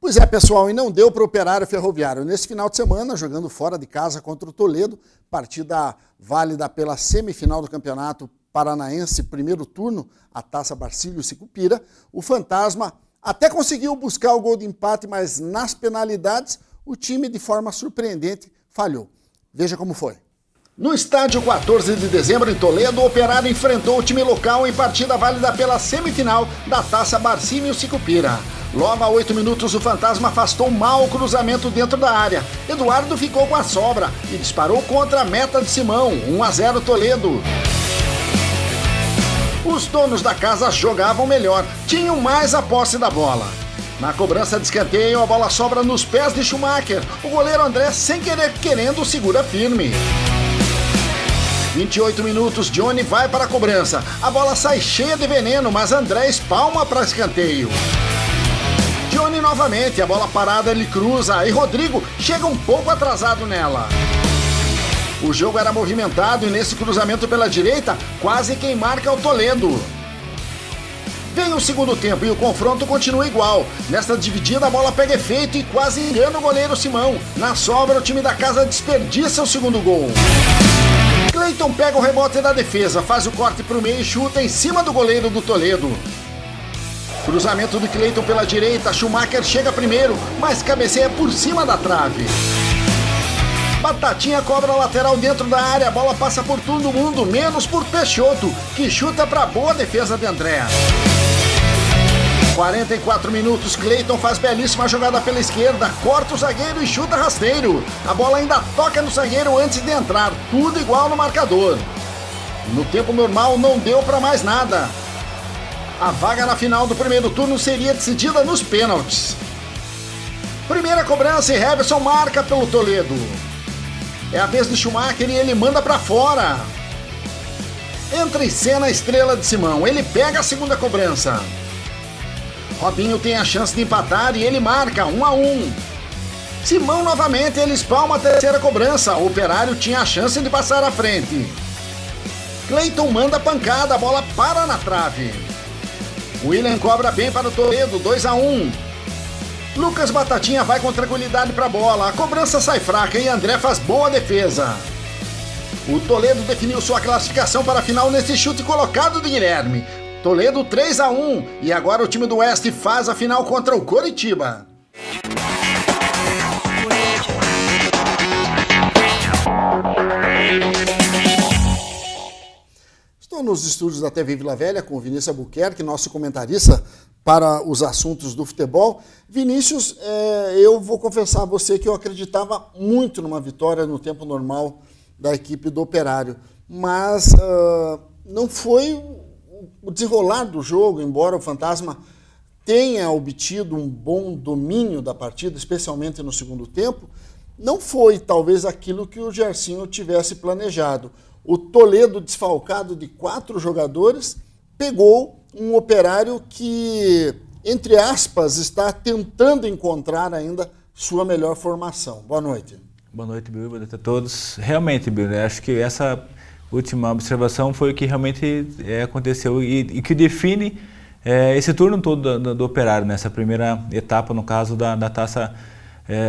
Pois é, pessoal, e não deu para o Operário Ferroviário. Nesse final de semana, jogando fora de casa contra o Toledo, partida válida pela semifinal do Campeonato Paranaense, primeiro turno, a Taça Barcílio Sicupira, o Fantasma até conseguiu buscar o gol de empate, mas nas penalidades o time, de forma surpreendente, falhou. Veja como foi. No estádio 14 de dezembro, em Toledo, o Operário enfrentou o time local em partida válida pela semifinal da Taça Barcílio Sicupira. Logo a 8 minutos, o Fantasma afastou mal o cruzamento dentro da área. Eduardo ficou com a sobra e disparou contra a meta de Simão, 1-0 Toledo. Os donos da casa jogavam melhor, tinham mais a posse da bola. Na cobrança de escanteio, a bola sobra nos pés de Schumacher. O goleiro André, sem querer, segura firme. 28 minutos, Johnny vai para a cobrança. A bola sai cheia de veneno, mas André espalma para escanteio. Johnny novamente, a bola parada ele cruza e Rodrigo chega um pouco atrasado nela. O jogo era movimentado e nesse cruzamento pela direita, quase quem marca é o Toledo. Vem o segundo tempo e o confronto continua igual. Nesta dividida a bola pega efeito e quase engana o goleiro Simão. Na sobra o time da casa desperdiça o segundo gol. Cleiton pega o rebote da defesa, faz o corte para o meio e chuta em cima do goleiro do Toledo. Cruzamento do Cleiton pela direita, Schumacher chega primeiro, mas cabeceia por cima da trave. Batatinha cobra a lateral dentro da área, a bola passa por todo mundo, menos por Peixoto, que chuta para boa defesa de André. 44 minutos, Cleiton faz belíssima jogada pela esquerda, corta o zagueiro e chuta rasteiro. A bola ainda toca no zagueiro antes de entrar, tudo igual no marcador. No tempo normal não deu para mais nada. A vaga na final do primeiro turno seria decidida nos pênaltis. Primeira cobrança e Heverson marca pelo Toledo. É a vez de Schumacher e ele manda para fora. Entra em cena a estrela de Simão, ele pega a segunda cobrança. Robinho tem a chance de empatar e ele marca 1-1. Simão novamente, ele espalma a terceira cobrança. O Operário tinha a chance de passar à frente. Cleiton manda pancada, a bola para na trave. William cobra bem para o Toledo, 2-1. Lucas Batatinha vai com tranquilidade para a bola. A cobrança sai fraca e André faz boa defesa. O Toledo definiu sua classificação para a final nesse chute colocado de Guilherme. Toledo 3-1 e agora o time do Oeste faz a final contra o Coritiba. Estou nos estúdios da TV Vila Velha com o Vinícius Albuquerque, nosso comentarista para os assuntos do futebol. Vinícius, eu vou confessar a você que eu acreditava muito numa vitória no tempo normal da equipe do Operário, mas não foi o desenrolar do jogo, embora o Fantasma tenha obtido um bom domínio da partida, especialmente no segundo tempo, não foi talvez aquilo que o Gersinho tivesse planejado. O Toledo, desfalcado de 4 jogadores, pegou um Operário que, entre aspas, está tentando encontrar ainda sua melhor formação. Boa noite. Boa noite, Bill. Boa noite a todos. Realmente, Bill, acho que essa última observação foi o que realmente aconteceu e que define esse turno todo do Operário, nessa primeira etapa, no caso da Taça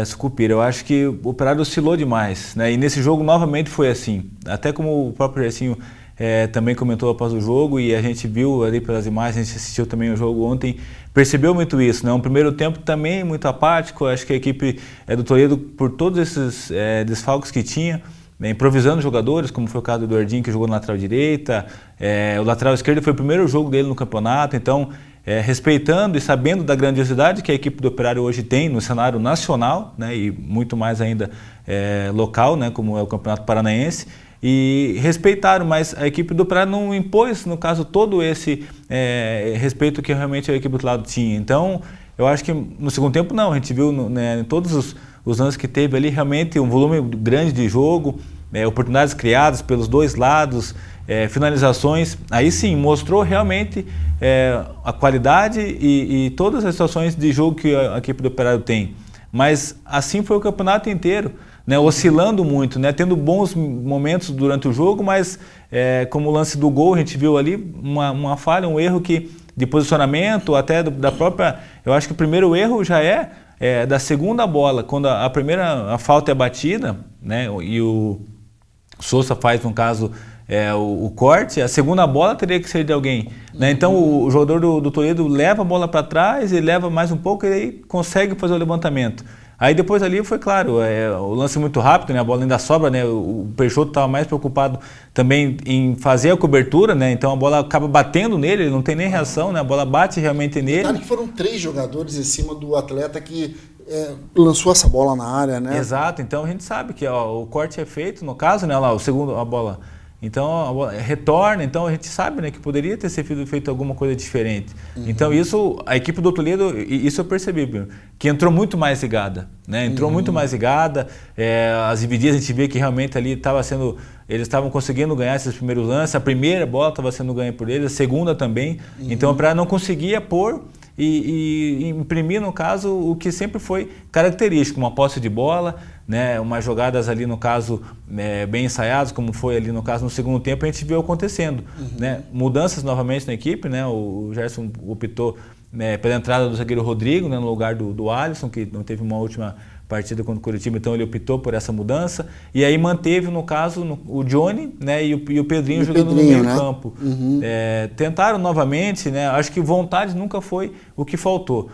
Sicupira. Eu acho que o Operário oscilou demais, né? E nesse jogo novamente foi assim. Até como o próprio Gersinho também comentou após o jogo, e a gente viu ali pelas imagens, a gente assistiu também o jogo ontem, percebeu muito isso, né? Um primeiro tempo também muito apático. Acho que a equipe do Toledo, por todos esses desfalques que tinha, improvisando jogadores, como foi o caso do Eduardinho, que jogou na lateral direita, o lateral esquerdo foi o primeiro jogo dele no campeonato, então respeitando e sabendo da grandiosidade que a equipe do Operário hoje tem no cenário nacional, né, e muito mais ainda local, né, como é o Campeonato Paranaense, e respeitaram, mas a equipe do Operário não impôs, no caso, todo esse respeito que realmente a equipe do outro lado tinha. Então, eu acho que no segundo tempo não, a gente viu em todos os lances que teve ali realmente um volume grande de jogo, oportunidades criadas pelos dois lados, finalizações, aí sim, mostrou realmente a qualidade e todas as situações de jogo que a equipe do Operário tem. Mas assim foi o campeonato inteiro, né, oscilando muito, né, tendo bons momentos durante o jogo, mas como o lance do gol, a gente viu ali uma falha, um erro de posicionamento, até da própria... Eu acho que o primeiro erro já da segunda bola, quando a falta é batida, né, e o Sousa faz, no caso, o corte, a segunda bola teria que ser de alguém. Né? Então o jogador do Toledo leva a bola para trás, ele leva mais um pouco e aí consegue fazer o levantamento. Aí depois ali foi claro, o lance muito rápido, né? A bola ainda sobra, né? O Peixoto estava mais preocupado também em fazer a cobertura, né? Então a bola acaba batendo nele, ele não tem nem reação, né? A bola bate realmente nele. Detalhe que foram 3 jogadores em cima do atleta que lançou essa bola na área, né? Exato, então a gente sabe que o corte é feito, no caso, né? Lá, a bola. Então a bola retorna, então a gente sabe, né, que poderia ter sido feito alguma coisa diferente. Então isso, a equipe do Toledo, isso eu percebi, que entrou muito mais ligada, né? Entrou muito mais ligada, as divididas a gente vê que realmente ali eles estavam conseguindo ganhar esses primeiros lances, a primeira bola estava sendo ganha por eles, a segunda também, então o Operário não conseguia pôr e imprimir, no caso, o que sempre foi característico, uma posse de bola, né, umas jogadas ali, no caso, bem ensaiadas, como foi ali, no caso, no segundo tempo, a gente viu acontecendo. Né? Mudanças novamente na equipe, né? O Gerson optou pela entrada do zagueiro Rodrigo, né, no lugar do Alisson, que não teve uma última partida contra o Curitiba, então ele optou por essa mudança, e aí manteve, no caso, o Johnny, né, e o Pedrinho jogando no meio campo. Tentaram novamente, né, acho que vontade nunca foi o que faltou.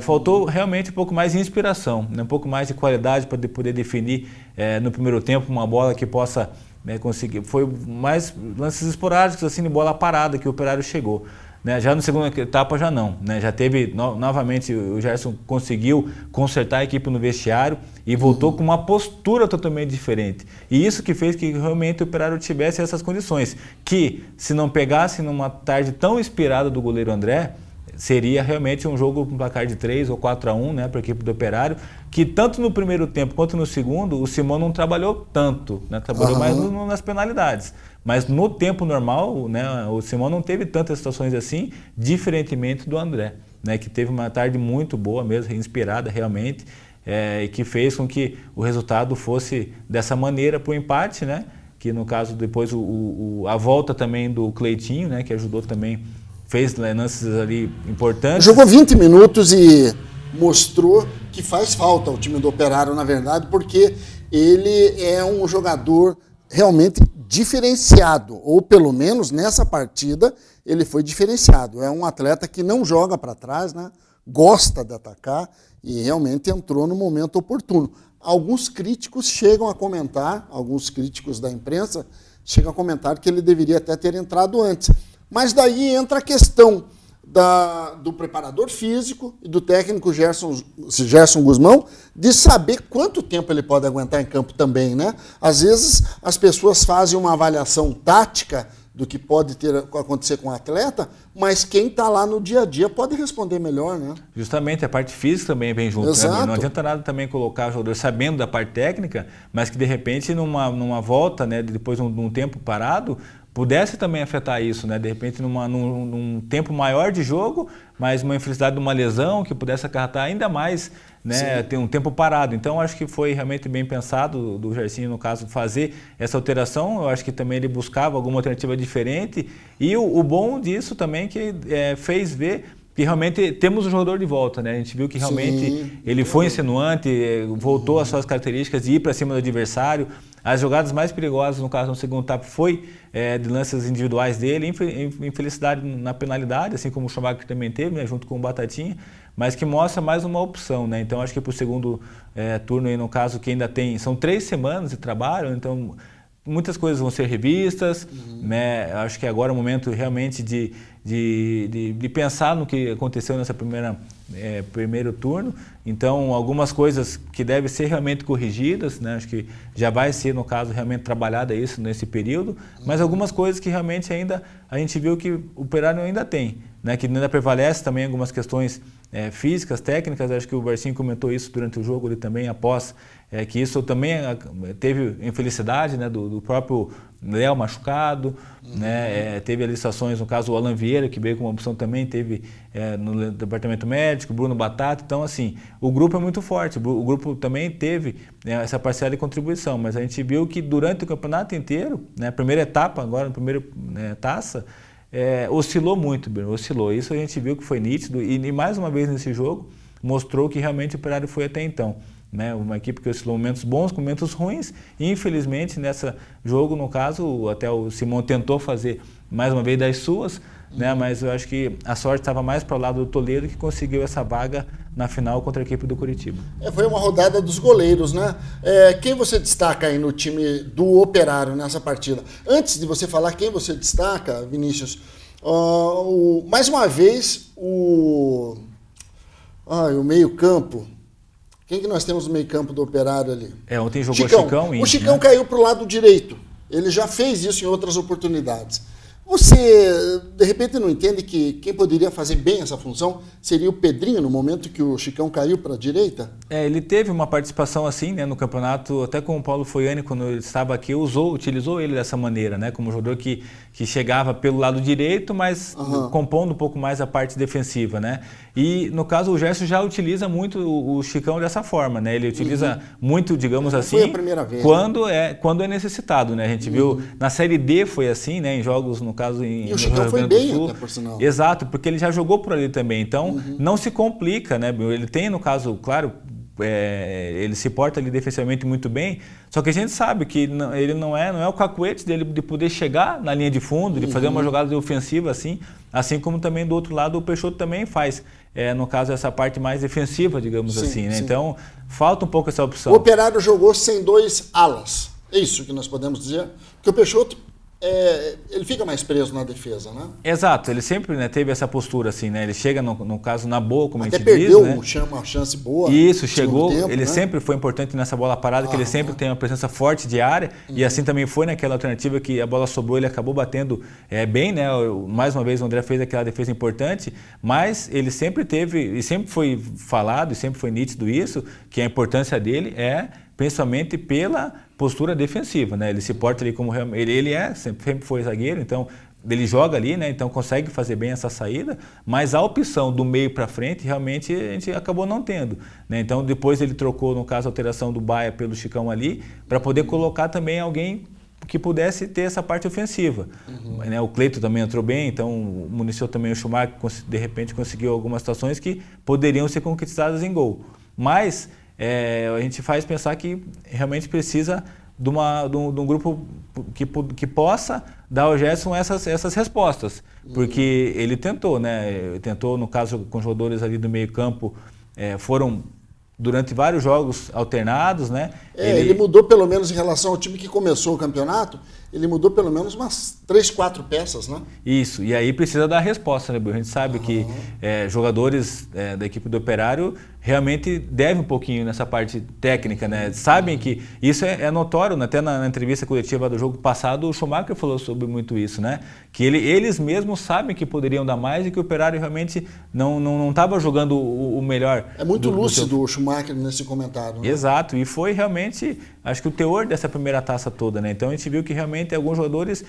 Faltou realmente um pouco mais de inspiração, né, um pouco mais de qualidade para poder definir no primeiro tempo uma bola que possa conseguir. Foi mais lances esporádicos, assim, de bola parada que o Operário chegou. Né, já na segunda etapa já não, né, já teve novamente o Gerson conseguiu consertar a equipe no vestiário e voltou com uma postura totalmente diferente. E isso que fez que realmente o Operário tivesse essas condições, que se não pegasse numa tarde tão inspirada do goleiro André, seria realmente um jogo com placar de 3 ou 4-1, né, para a equipe do Operário, que tanto no primeiro tempo quanto no segundo, o Simão não trabalhou tanto, né, trabalhou mais nas penalidades. Mas no tempo normal, né, o Simão não teve tantas situações assim, diferentemente do André, né, que teve uma tarde muito boa mesmo, inspirada realmente, e que fez com que o resultado fosse dessa maneira para o empate, né, que no caso depois a volta também do Cleitinho, né, que ajudou também, fez lances ali importantes. Jogou 20 minutos e mostrou que faz falta ao time do Operário, na verdade, porque ele é um jogador realmente diferenciado, ou pelo menos nessa partida ele foi diferenciado. É um atleta que não joga para trás, né? Gosta de atacar e realmente entrou no momento oportuno. Alguns críticos chegam a comentar, alguns críticos da imprensa chegam a comentar que ele deveria até ter entrado antes. Mas daí entra a questão do preparador físico e do técnico Gerson Guzmão de saber quanto tempo ele pode aguentar em campo também, né? Às vezes as pessoas fazem uma avaliação tática do que pode acontecer com o atleta, mas quem está lá no dia a dia pode responder melhor, né? Justamente, a parte física também vem junto. Né? Não adianta nada também colocar o jogador sabendo da parte técnica, mas que de repente numa volta, né, depois de um tempo parado, pudesse também afetar isso, né? De repente num tempo maior de jogo, mas uma infelicidade de uma lesão que pudesse acarretar ainda mais, né? Ter um tempo parado. Então acho que foi realmente bem pensado do Gersinho, no caso, fazer essa alteração. Eu acho que também ele buscava alguma alternativa diferente e o bom disso também que fez ver que realmente temos o jogador de volta, né? A gente viu que realmente ele foi insinuante, voltou às suas características de ir para cima do adversário. As jogadas mais perigosas, no caso, no segundo tempo, foi de lances individuais dele, infelicidade na penalidade, assim como o Schumacher também teve, né, junto com o Batatinha, mas que mostra mais uma opção, né? Então, acho que para o segundo turno, aí, no caso, que ainda tem... São 3 semanas de trabalho, então muitas coisas vão ser revistas, né? Acho que agora é o momento realmente de pensar no que aconteceu nessa primeiro turno. Então, algumas coisas que devem ser realmente corrigidas, né? Acho que já vai ser, no caso, realmente trabalhada isso nesse período, mas algumas coisas que realmente ainda a gente viu que o Operário ainda tem, né? Que ainda prevalece também algumas questões físicas, técnicas. Acho que o Barcinho comentou isso durante o jogo ali também, após que isso também teve infelicidade, né, do próprio Léo machucado, né, teve ali situações, no caso o Alan Vieira, que veio com uma opção também, teve no departamento médico, Bruno Batata. Então, assim, o grupo é muito forte, o grupo também teve essa parcela de contribuição, mas a gente viu que durante o campeonato inteiro, né, a primeira etapa, agora na primeira taça, oscilou muito, oscilou. Isso a gente viu que foi nítido e mais uma vez nesse jogo, mostrou que realmente o Operário foi até então. Né, uma equipe que oscilou momentos bons, com momentos ruins, e infelizmente nesse jogo, no caso, até o Simão tentou fazer mais uma vez das suas, né, mas eu acho que a sorte estava mais para o lado do Toledo, que conseguiu essa vaga na final contra a equipe do Curitiba. Foi uma rodada dos goleiros, né? Quem você destaca aí no time do Operário nessa partida? Antes de você falar quem você destaca, Vinícius, mais uma vez o meio-campo. Quem que nós temos no meio-campo do Operário ali? Ontem jogou Chicão. O Chicão, né? Caiu para o lado direito. Ele já fez isso em outras oportunidades. Você, de repente, não entende que quem poderia fazer bem essa função seria o Pedrinho, no momento que o Chicão caiu para a direita? Ele teve uma participação assim, né, no campeonato, até com o Paulo Foiani, quando ele estava aqui, utilizou ele dessa maneira, né, como jogador que chegava pelo lado direito, mas compondo um pouco mais a parte defensiva, né? E, no caso, o Gerson já utiliza muito o Chicão dessa forma, né? Ele utiliza muito, digamos assim, foi a primeira vez, quando é necessitado, né? A gente viu, na Série D foi assim, né, em jogos, no caso, e o Chicão foi bem, até por sinal. Exato, porque ele já jogou por ali também, então não se complica, né? Ele tem, no caso, claro, ele se porta ali defensivamente muito bem, só que a gente sabe que ele não é o cacuete dele de poder chegar na linha de fundo, de fazer uma jogada ofensiva assim como também do outro lado o Peixoto também faz, no caso essa parte mais defensiva, digamos assim, né? Então falta um pouco essa opção. O Operário jogou sem dois alas, é isso que nós podemos dizer, porque o Peixoto ele fica mais preso na defesa, né? Exato, ele sempre, né, teve essa postura assim, né? Ele chega no caso na boa, como até a gente diz, perdeu né? Uma chance boa. Isso, chegou, tempo, ele né? sempre foi importante nessa bola parada, que ele sempre tem uma presença forte de área, e assim também foi naquela alternativa que a bola sobrou, ele acabou batendo bem, né? Mais uma vez o André fez aquela defesa importante, mas ele sempre teve, e sempre foi falado, e sempre foi nítido isso, que a importância dele principalmente pela postura defensiva, né? Ele se porta ali como ele sempre foi zagueiro, então ele joga ali, né? Então consegue fazer bem essa saída, mas a opção do meio para frente realmente a gente acabou não tendo, né? Então depois ele trocou, no caso, a alteração do Baia pelo Chicão ali, para poder colocar também alguém que pudesse ter essa parte ofensiva. Né? O Cleito também entrou bem, então municiou também o Schumacher, de repente conseguiu algumas situações que poderiam ser conquistadas em gol. Mas a gente faz pensar que realmente precisa de um grupo que possa dar ao Gerson essas respostas, porque ele tentou, né? Tentou, no caso, com os jogadores ali do meio campo, foram durante vários jogos alternados, né? Ele mudou pelo menos em relação ao time que começou o campeonato, ele mudou pelo menos umas 3, 4 peças, né? Isso, e aí precisa dar resposta, né, Bill? A gente sabe que jogadores da equipe do Operário realmente devem um pouquinho nessa parte técnica, né? Sabem que isso é notório, né? Até na entrevista coletiva do jogo passado, o Schumacher falou sobre muito isso, né? Que eles mesmos sabem que poderiam dar mais e que o Operário realmente não estava jogando o melhor. É muito lúcido o Schumacher nesse comentário, né? Exato, e foi realmente, acho que o teor dessa primeira taça toda, né? Então a gente viu que realmente alguns jogadores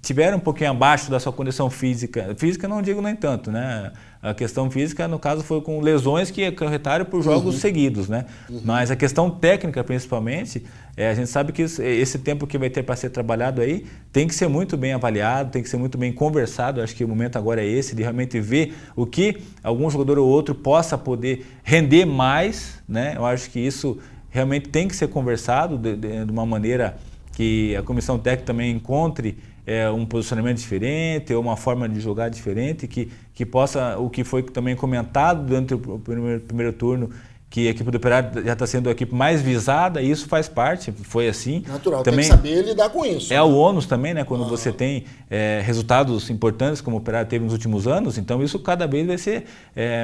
tiveram um pouquinho abaixo da sua condição física. Física não digo nem tanto, né? A questão física, no caso, foi com lesões que acarretaram por jogos seguidos, né? Mas a questão técnica, principalmente, a gente sabe que esse tempo que vai ter para ser trabalhado aí tem que ser muito bem avaliado, tem que ser muito bem conversado. Acho que o momento agora é esse, de realmente ver o que algum jogador ou outro possa poder render mais, né? Eu acho que isso realmente tem que ser conversado de uma maneira que a comissão técnica também encontre um posicionamento diferente, ou uma forma de jogar diferente, que possa, o que foi também comentado durante o primeiro turno, que a equipe do Operário já está sendo a equipe mais visada, e isso faz parte, foi assim. Natural, também tem que saber lidar com isso. O ônus também, né? Quando você tem resultados importantes, como o Operário teve nos últimos anos, então isso cada vez vai ser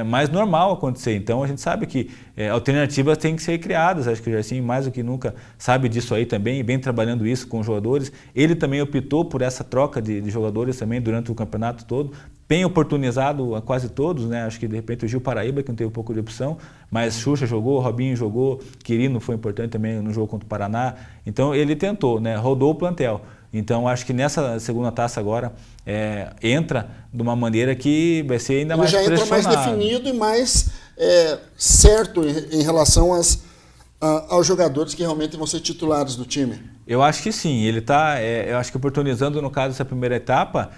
mais normal acontecer. Então a gente sabe que alternativas têm que ser criadas, acho que o Gerson mais do que nunca sabe disso aí também, e vem trabalhando isso com os jogadores. Ele também optou por essa troca de jogadores também durante o campeonato todo, tem oportunizado a quase todos, né? Acho que de repente o Gil Paraíba, que não teve um pouco de opção, mas Xuxa jogou, Robinho jogou, Quirino foi importante também no jogo contra o Paraná. Então ele tentou, né? Rodou o plantel. Então acho que nessa segunda taça agora entra de uma maneira que vai ser ainda mais pressionado. Ele já entra mais definido e mais certo em relação aos jogadores que realmente vão ser titulares do time. Eu acho que sim, ele está, eu acho que oportunizando no caso essa primeira etapa,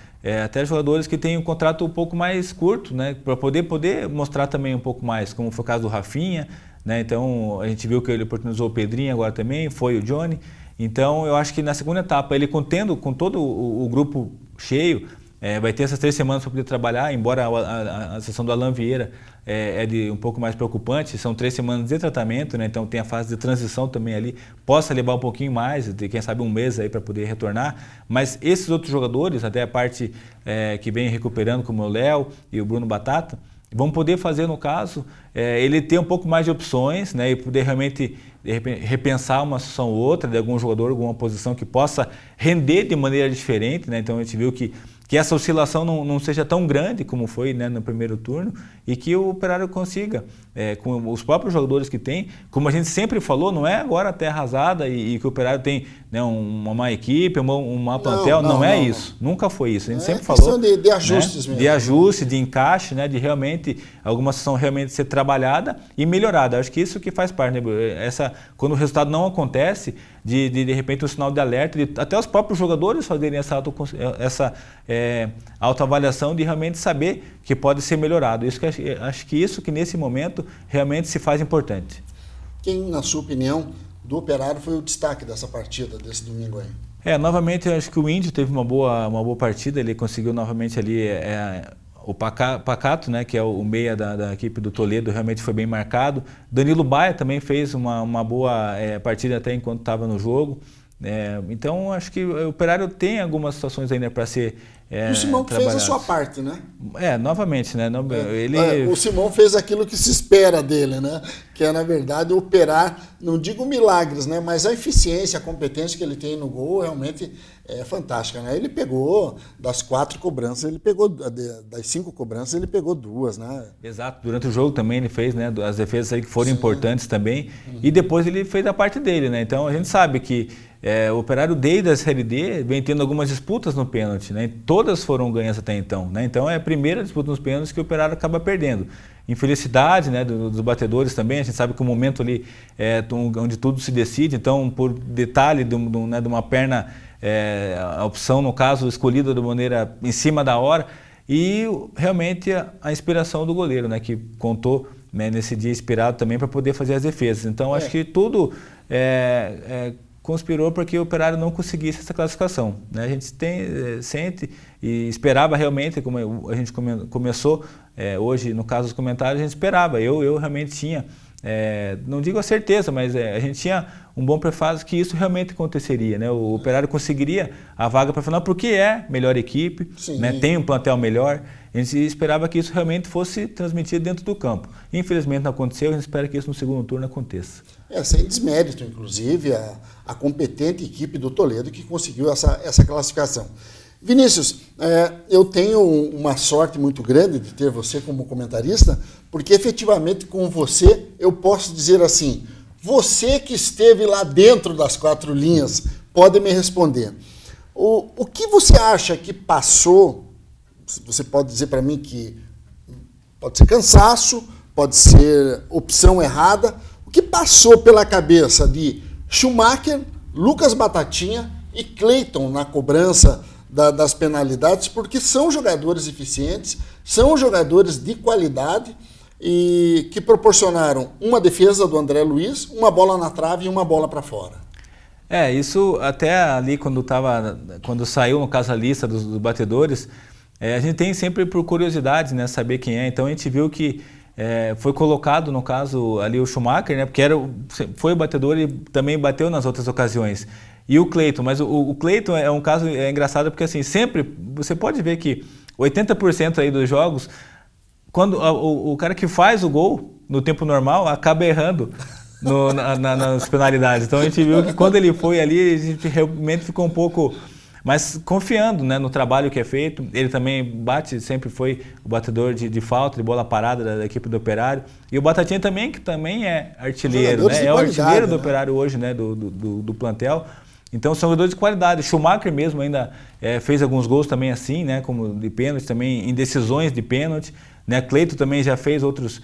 até jogadores que têm um contrato um pouco mais curto, né, para poder mostrar também um pouco mais, como foi o caso do Rafinha, né, então a gente viu que ele oportunizou o Pedrinho agora também, foi o Johnny. Então eu acho que na segunda etapa, ele contendo com todo o grupo cheio, vai ter essas 3 semanas para poder trabalhar, embora a sessão do Alan Vieira de um pouco mais preocupante, são 3 semanas de tratamento, né? Então tem a fase de transição também ali, possa levar um pouquinho mais, de quem sabe um mês aí para poder retornar, mas esses outros jogadores, até a parte que vem recuperando, como o Léo e o Bruno Batata, vão poder fazer, no caso, ele ter um pouco mais de opções, né, e poder realmente repensar uma situação ou outra de algum jogador, alguma posição que possa render de maneira diferente, né? Então a gente viu que essa oscilação não seja tão grande como foi, né, no primeiro turno, e que o Operário consiga, com os próprios jogadores que tem, como a gente sempre falou, não é agora terra arrasada e que o Operário tem, né, uma má equipe, uma plantel, não é isso, nunca foi isso, a gente sempre falou. De ajustes, né, mesmo. De ajuste, de encaixe, né, de realmente, alguma situação realmente ser trabalhada e melhorada. Acho que isso que faz parte, né, quando o resultado não acontece, de repente um sinal de alerta, até os próprios jogadores fazerem essa autoavaliação de realmente saber que pode ser melhorado. Acho que isso que nesse momento realmente se faz importante. Quem, na sua opinião, do Operário foi o destaque dessa partida, desse domingo aí? Novamente, eu acho que o Índio teve uma boa partida, ele conseguiu novamente ali o Pacato, né, que é o meia da equipe do Toledo, realmente foi bem marcado. Danilo Baia também fez uma boa partida até enquanto estava no jogo. Então, acho que o Operário tem algumas situações ainda para ser o Simão que fez a sua parte, né? Novamente, né? O Simão fez aquilo que se espera dele, né? Que é, na verdade, operar, não digo milagres, né? Mas a eficiência, a competência que ele tem no gol realmente é fantástica, né? Ele pegou das 4 cobranças, das 5 cobranças, ele pegou 2, né? Exato, durante o jogo também ele fez, né? As defesas aí que foram importantes também, e depois ele fez a parte dele, né? Então a gente sabe que o Operário desde a Série D vem tendo algumas disputas no pênalti, né? Todas foram ganhas até então, né? Então é a primeira disputa nos pênaltis que o Operário acaba perdendo. Infelicidade, né, dos batedores também, a gente sabe que o momento ali onde tudo se decide, então por detalhe de uma perna, a opção no caso escolhida de maneira em cima da hora, e realmente a inspiração do goleiro, né, que contou, né, nesse dia inspirado também para poder fazer as defesas. Então acho que tudo conspirou para que o Operário não conseguisse essa classificação, né? A gente sente e esperava realmente, como a gente começou hoje, no caso dos comentários, a gente esperava. Eu realmente tinha, não digo a certeza, mas a gente tinha um bom prefácio que isso realmente aconteceria, né? O Operário conseguiria a vaga para a final porque é melhor equipe, né? Tem um plantel melhor. A gente esperava que isso realmente fosse transmitido dentro do campo. Infelizmente não aconteceu, a gente espera que isso no segundo turno aconteça. Sem desmérito, inclusive, a competente equipe do Toledo que conseguiu essa classificação. Vinícius, eu tenho uma sorte muito grande de ter você como comentarista, porque efetivamente com você eu posso dizer assim, você que esteve lá dentro das 4 linhas pode me responder. O que você acha que passou? Você pode dizer para mim que pode ser cansaço, pode ser opção errada. O que passou pela cabeça de Schumacher, Lucas Batatinha e Cleiton na cobrança das penalidades, porque são jogadores eficientes, são jogadores de qualidade e que proporcionaram uma defesa do André Luiz, uma bola na trave e uma bola para fora. Isso até ali quando saiu no caso a lista dos batedores, a gente tem sempre por curiosidade, né, saber quem é. Então a gente viu que foi colocado no caso ali o Schumacher, né, porque foi o batedor e também bateu nas outras ocasiões. E o Cleiton, mas o Cleiton é um caso engraçado porque assim, sempre você pode ver que 80% aí dos jogos, quando o cara que faz o gol no tempo normal acaba errando nas penalidades. Então a gente viu que quando ele foi ali, a gente realmente ficou um pouco mais confiando, né, no trabalho que é feito. Ele também sempre foi o batedor de falta, de bola parada da equipe do Operário. E o Batatinha também, que também é artilheiro, né? É o artilheiro do Operário hoje, né, do plantel. Então são jogadores de qualidade. Schumacher mesmo ainda fez alguns gols também assim, né, como de pênalti, também em decisões de pênalti, né? Cleiton também já fez outros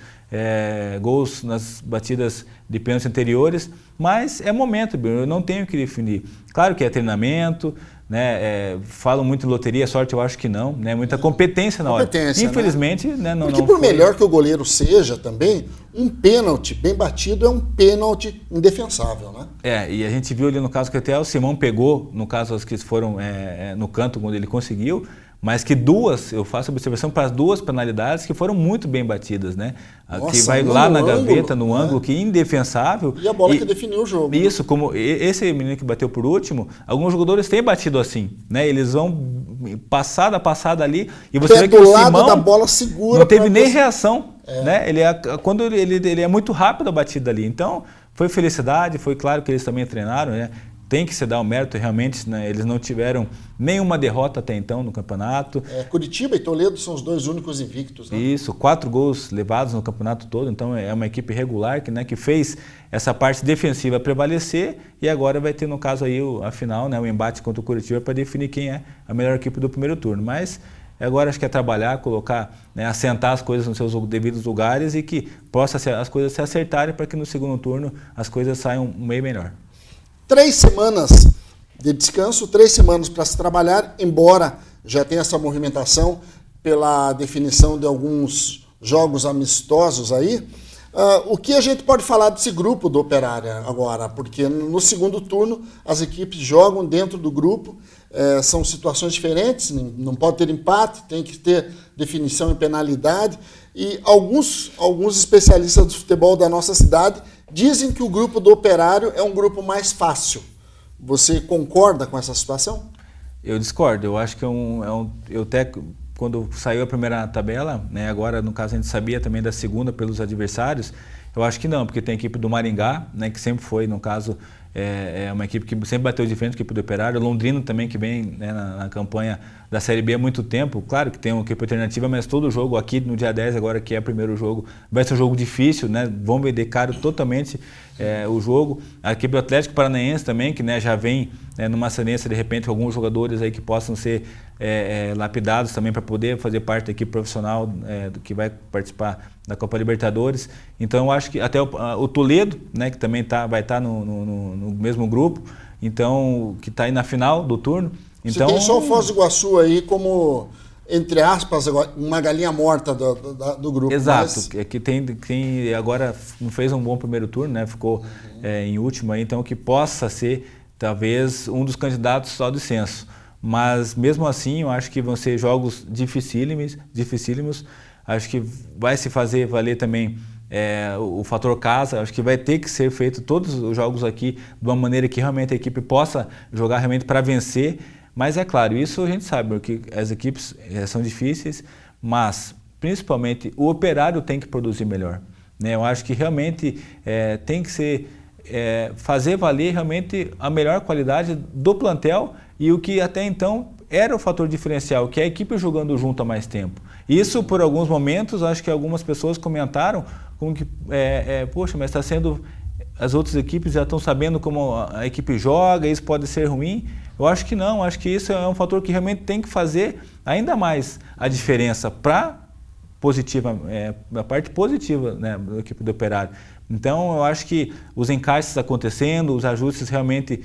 gols nas batidas de pênalti anteriores, mas é momento, eu não tenho que definir. Claro que é treinamento, né? Falam muito em loteria, sorte eu acho que não, né? Muita competência na hora. Infelizmente, né? Porque por melhor que o goleiro seja também, um pênalti bem batido é um pênalti indefensável, né? E a gente viu ali no caso que até o Simão pegou, no caso as que foram no canto quando ele conseguiu, mas que eu faço observação para as 2 penalidades que foram muito bem batidas, né? Nossa, que vai lá na gaveta, no ângulo, que é indefensável. E a bola que definiu o jogo. Isso, como esse menino que bateu por último, alguns jogadores têm batido assim, né? Eles vão passada a passada ali e você vê que o Simão da bola segura, não teve nem reação, né? Quando ele é muito rápido a batida ali. Então, foi felicidade, foi claro que eles também treinaram, né? Tem que se dar o mérito, realmente, né? Eles não tiveram nenhuma derrota até então no campeonato. Curitiba e Toledo são os 2 únicos invictos, né? Isso, 4 gols levados no campeonato todo, então é uma equipe regular que fez essa parte defensiva prevalecer e agora vai ter, no caso aí, a final, né? O embate contra o Curitiba para definir quem é a melhor equipe do primeiro turno. Mas agora acho que é trabalhar, colocar, né, assentar as coisas nos seus devidos lugares e que possa as coisas se acertarem para que no segundo turno as coisas saiam meio melhor. 3 semanas de descanso, 3 semanas para se trabalhar, embora já tenha essa movimentação pela definição de alguns jogos amistosos aí. O que a gente pode falar desse grupo do Operário agora? Porque no segundo turno as equipes jogam dentro do grupo, são situações diferentes, não pode ter empate, tem que ter definição em penalidade. E alguns especialistas do futebol da nossa cidade dizem que o grupo do Operário é um grupo mais fácil. Você concorda com essa situação? Eu discordo. Eu acho que eu até quando saiu a primeira tabela, né, agora no caso a gente sabia também da segunda pelos adversários, eu acho que não, porque tem a equipe do Maringá, né, que sempre foi, no caso, uma equipe que sempre bateu de frente com a equipe do Operário, Londrina também, que vem, né, na campanha da Série B há muito tempo, claro que tem uma equipe alternativa, mas todo jogo aqui no dia 10, agora que é o primeiro jogo, vai ser um jogo difícil, né, vão vender caro totalmente o jogo. A equipe do Atlético Paranaense também, que, né, já vem numa sequência de repente alguns jogadores aí que possam ser lapidados também para poder fazer parte da equipe profissional que vai participar da Copa Libertadores. Então eu acho que até o Toledo, né, que também vai estar no mesmo grupo, então que está aí na final do turno. Então, você tem só o Foz do Iguaçu aí como, entre aspas, uma galinha morta do grupo. Exato, mas... que tem agora não fez um bom primeiro turno, né? Ficou em último aí, então que possa ser talvez um dos candidatos ao descenso. Mas mesmo assim eu acho que vão ser jogos dificílimos. Acho que vai se fazer valer também o fator casa. Acho que vai ter que ser feito todos os jogos aqui de uma maneira que realmente a equipe possa jogar realmente para vencer. Mas é claro, isso a gente sabe, porque as equipes são difíceis, mas principalmente o Operário tem que produzir melhor, né? Eu acho que realmente tem que ser fazer valer realmente a melhor qualidade do plantel e o que até então era o fator diferencial, que é a equipe jogando junto há mais tempo. Isso, por alguns momentos, acho que algumas pessoas comentaram como que, poxa, mas está sendo... As outras equipes já estão sabendo como a equipe joga, isso pode ser ruim. Eu acho que não, acho que isso é um fator que realmente tem que fazer ainda mais a diferença para a parte positiva, né, da equipe do Operário. Então eu acho que os encaixes acontecendo, os ajustes realmente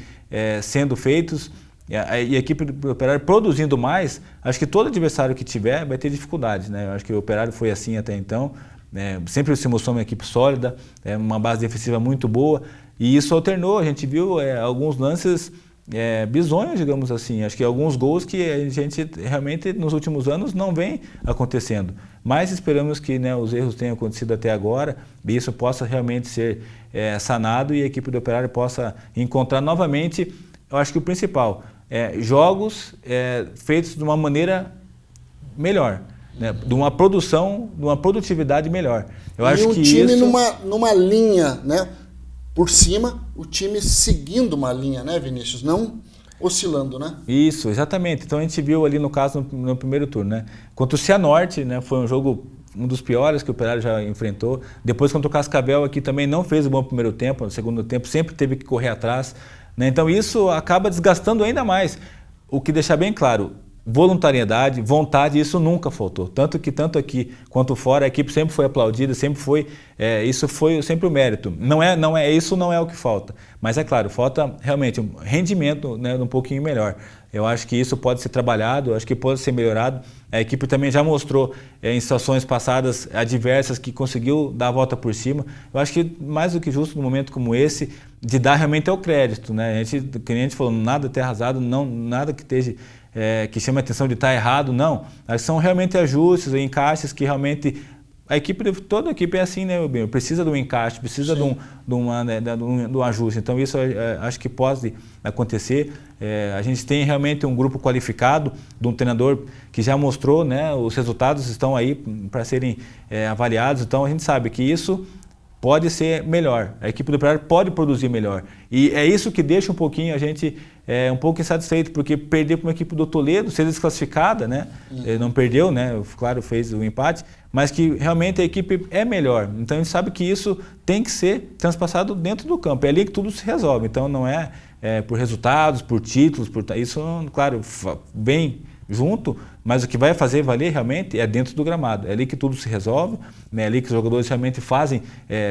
sendo feitos, e a equipe do Operário produzindo mais, acho que todo adversário que tiver vai ter dificuldades, né? Eu acho que o Operário foi assim até então. Sempre se mostrou uma equipe sólida, uma base defensiva muito boa, e isso alternou. A gente viu alguns lances bizonhos, digamos assim. Acho que alguns gols que a gente realmente nos últimos anos não vem acontecendo. Mas esperamos que, né, os erros tenham acontecido até agora e isso possa realmente ser sanado e a equipe do Operário possa encontrar novamente, eu acho que o principal, jogos feitos de uma maneira melhor. Né, de uma produção, de uma produtividade melhor. Eu acho que time isso... numa linha, né? Por cima, o time seguindo uma linha, né, Vinícius? Não oscilando, né? Isso, exatamente. Então a gente viu ali no caso no primeiro turno, né? Contra o Cianorte, né? Foi um jogo um dos piores que o Operário já enfrentou. Depois contra o Cascavel aqui também não fez um bom primeiro tempo, no segundo tempo sempre teve que correr atrás, né? Então isso acaba desgastando ainda mais. O que deixar bem claro, voluntariedade, vontade, isso nunca faltou. Tanto aqui quanto fora, a equipe sempre foi aplaudida, sempre foi, isso foi sempre o mérito. Isso não é o que falta. Mas é claro, falta realmente um rendimento, né, um pouquinho melhor. Eu acho que isso pode ser trabalhado, eu acho que pode ser melhorado. A equipe também já mostrou em situações passadas adversas que conseguiu dar a volta por cima. Eu acho que mais do que justo num momento como esse, de dar realmente o crédito, né? Que nem a gente falou, nada ter arrasado, não, nada que esteja que chame a atenção de estar errado, não. São realmente ajustes, encaixes que realmente toda a equipe é assim, né, Rubinho? Precisa de um encaixe, precisa de um ajuste. Então isso acho que pode acontecer. A gente tem realmente um grupo qualificado de um treinador que já mostrou, né, os resultados estão aí para serem avaliados. Então a gente sabe que isso pode ser melhor, a equipe do Operário pode produzir melhor. E é isso que deixa um pouquinho a gente um pouco insatisfeito, porque perder para uma equipe do Toledo, ser desclassificada, né? Não perdeu, né? Claro, fez o empate, mas que realmente a equipe é melhor. Então a gente sabe que isso tem que ser transpassado dentro do campo, é ali que tudo se resolve. Então não é por resultados, por títulos, isso, claro, bem junto, mas o que vai fazer valer realmente é dentro do gramado. É ali que tudo se resolve, né? É ali que os jogadores realmente fazem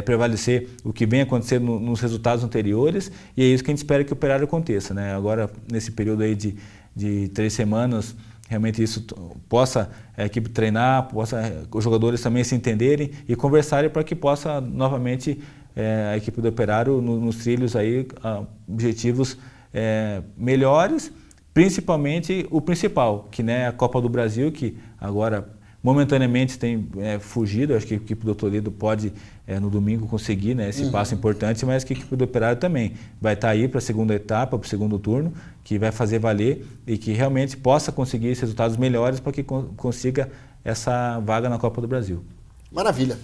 prevalecer o que vem acontecendo nos resultados anteriores, e é isso que a gente espera que o Operário aconteça, né? Agora, nesse período aí de 3 semanas, realmente isso possa a equipe treinar, os jogadores também se entenderem e conversarem para que possa novamente a equipe do Operário nos trilhos aí objetivos melhores. Principalmente o principal, que é a Copa do Brasil, que agora momentaneamente tem fugido. Acho que a equipe do Toledo pode no domingo conseguir, né, esse passo importante, mas que a equipe do Operário também vai estar aí para a segunda etapa, para o segundo turno, que vai fazer valer e que realmente possa conseguir esses resultados melhores para que consiga essa vaga na Copa do Brasil. Maravilha.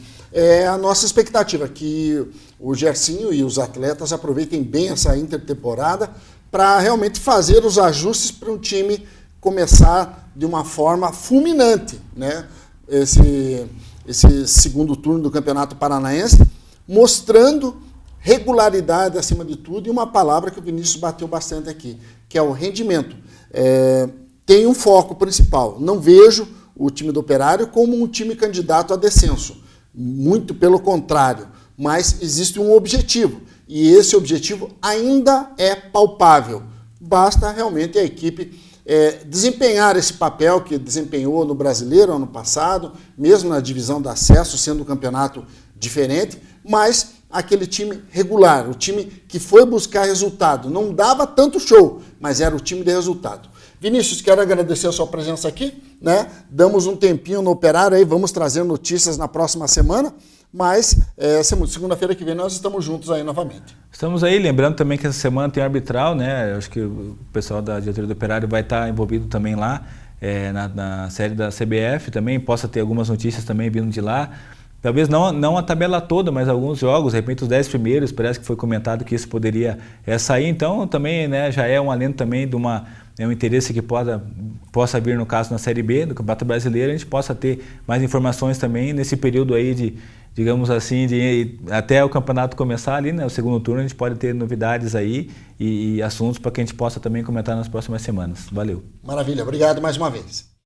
A nossa expectativa é que o Gersinho e os atletas aproveitem bem essa intertemporada para realmente fazer os ajustes para um time começar de uma forma fulminante, né? Esse segundo turno do Campeonato Paranaense, mostrando regularidade acima de tudo, e uma palavra que o Vinícius bateu bastante aqui, que é o rendimento. Tem um foco principal. Não vejo o time do Operário como um time candidato a descenso, muito pelo contrário, mas existe um objetivo. E esse objetivo ainda é palpável. Basta realmente a equipe desempenhar esse papel que desempenhou no Brasileiro ano passado, mesmo na divisão de acesso, sendo um campeonato diferente, mas aquele time regular, o time que foi buscar resultado. Não dava tanto show, mas era o time de resultado. Vinícius, quero agradecer a sua presença aqui, né? Damos um tempinho no Operário aí, vamos trazer notícias na próxima semana. Mas segunda-feira que vem nós estamos juntos aí novamente. Estamos aí, lembrando também que essa semana tem arbitral, né? Acho que o pessoal da diretoria do Operário vai estar envolvido também lá na série da CBF também, possa ter algumas notícias também vindo de lá. Talvez não a tabela toda, mas alguns jogos, de repente os 10 primeiros, parece que foi comentado que isso poderia sair. Então também, né, já é um alento também de um interesse que possa vir, no caso, na Série B do Campeonato Brasileiro, a gente possa ter mais informações também nesse período aí digamos assim, até o campeonato começar ali, né, o segundo turno, a gente pode ter novidades aí e assuntos para que a gente possa também comentar nas próximas semanas. Valeu. Maravilha, obrigado mais uma vez.